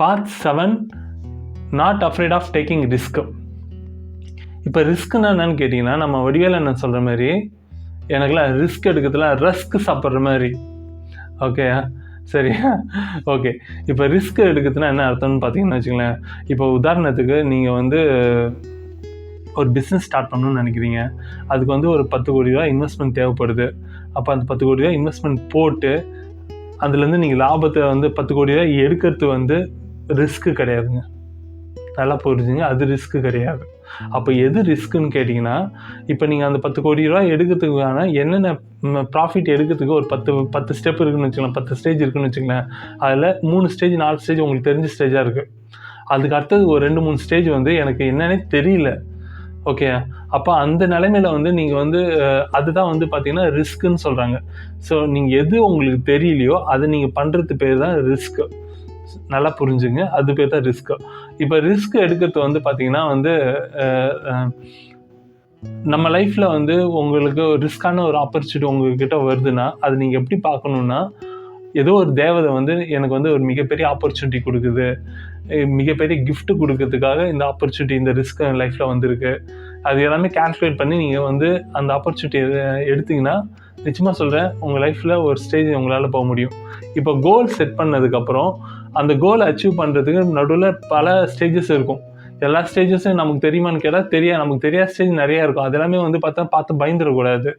Part 7, not afraid of taking risk. இப்போ ரிஸ்க்குன்னா என்னன்னு கேட்டிங்கன்னா, நம்ம வடிவேல என்ன சொல்கிற மாதிரி, எனக்குலாம் ரிஸ்க் எடுக்கிறதுல ரஸ்க் சாப்பிட்ற மாதிரி. ஓகே சரியா? ஓகே. இப்போ ரிஸ்க் எடுக்கிறதுனா என்ன அர்த்தம்னு பார்த்தீங்கன்னு வச்சுங்களேன், இப்போ உதாரணத்துக்கு நீங்கள் வந்து ஒரு பிஸ்னஸ் ஸ்டார்ட் பண்ணணும்னு நினைக்கிறீங்க. அதுக்கு வந்து ஒரு 10 கோடி ரூபா இன்வெஸ்ட்மெண்ட் தேவைப்படுது. அப்போ அந்த 10 கோடி ரூபா இன்வெஸ்ட்மெண்ட் போட்டு அதுலேருந்து நீங்கள் லாபத்தை வந்து 10 கோடி ரூபா எடுக்கிறது வந்து ரிஸ்க்கு கிடையாதுங்க. நல்லா புரிஞ்சுங்க, அது ரிஸ்க்கு கிடையாது. அப்போ எது ரிஸ்க்குன்னு கேட்டிங்கன்னா, இப்போ நீங்கள் அந்த 10 கோடி ரூபா எடுக்கிறதுக்கான என்னென்ன ப்ராஃபிட் எடுக்கிறதுக்கு ஒரு 10 ஸ்டெப் இருக்குதுன்னு வச்சுக்கலாம், 10 ஸ்டேஜ் இருக்குதுன்னு வச்சுக்கலாம். அதில் 3 ஸ்டேஜ் 4 ஸ்டேஜ் உங்களுக்கு தெரிஞ்ச ஸ்டேஜாக இருக்குது. அதுக்கு அடுத்தது ஒரு 2-3 ஸ்டேஜ் வந்து எனக்கு என்னன்னே தெரியல. ஓகே, அப்போ அந்த நிலைமையில் வந்து நீங்கள் வந்து அதுதான் வந்து பார்த்தீங்கன்னா ரிஸ்க்குன்னு சொல்கிறாங்க. ஸோ நீங்கள் எது உங்களுக்கு தெரியலையோ அதை நீங்கள் பண்ணுறது பேர் தான் ரிஸ்க்கு. நல்லா புரிஞ்சுங்க, அது பேர் தான் ரிஸ்க்கு. இப்போ ரிஸ்க் எடுக்கிறது வந்து பார்த்தீங்கன்னா வந்து நம்ம லைஃப்பில் வந்து உங்களுக்கு ரிஸ்க்கான ஒரு ஆப்பர்ச்சுனிட்டி உங்கள்கிட்ட வருதுன்னா அது நீங்கள் எப்படி பார்க்கணுன்னா, ஏதோ ஒரு தேவதை வந்து எனக்கு வந்து ஒரு மிகப்பெரிய ஆப்பர்ச்சுனிட்டி கொடுக்குது, மிகப்பெரிய கிஃப்ட் கொடுக்கறதுக்காக இந்த ஆப்பர்ச்சுனிட்டி, இந்த ரிஸ்க் என் லைஃப்பில் வந்திருக்கு. அது எல்லாமே கால்குலேட் பண்ணி நீங்கள் வந்து அந்த ஆப்பர்ச்சுனிட்டி எடுத்திங்கன்னா நிச்சயமாக சொல்கிறேன், உங்கள் லைஃப்பில் ஒரு ஸ்டேஜ் உங்களால் போக முடியும். இப்போ கோல் செட் பண்ணதுக்கப்புறம் அந்த கோலை அச்சீவ் பண்ணுறதுக்கு நடுவில் பல ஸ்டேஜஸ் இருக்கும். எல்லா ஸ்டேஜஸும் நமக்கு தெரியுமான்னு கேட்டால் நமக்கு தெரியாத ஸ்டேஜ் நிறையா இருக்கும். அது எல்லாமே வந்து பார்த்து பயந்துடக்கூடாது.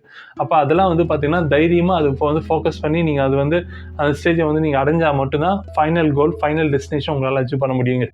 அப்போ அதெல்லாம் வந்து பார்த்திங்கன்னா தைரியமாக அது இப்போ வந்து ஃபோக்கஸ் பண்ணி நீங்கள் அது வந்து அந்த ஸ்டேஜை வந்து நீங்கள் அடைஞ்சால் மட்டும்தான் ஃபைனல் கோல், ஃபைனல் டெஸ்டினேஷன் உங்களால் அச்சீவ் பண்ண முடியுங்க.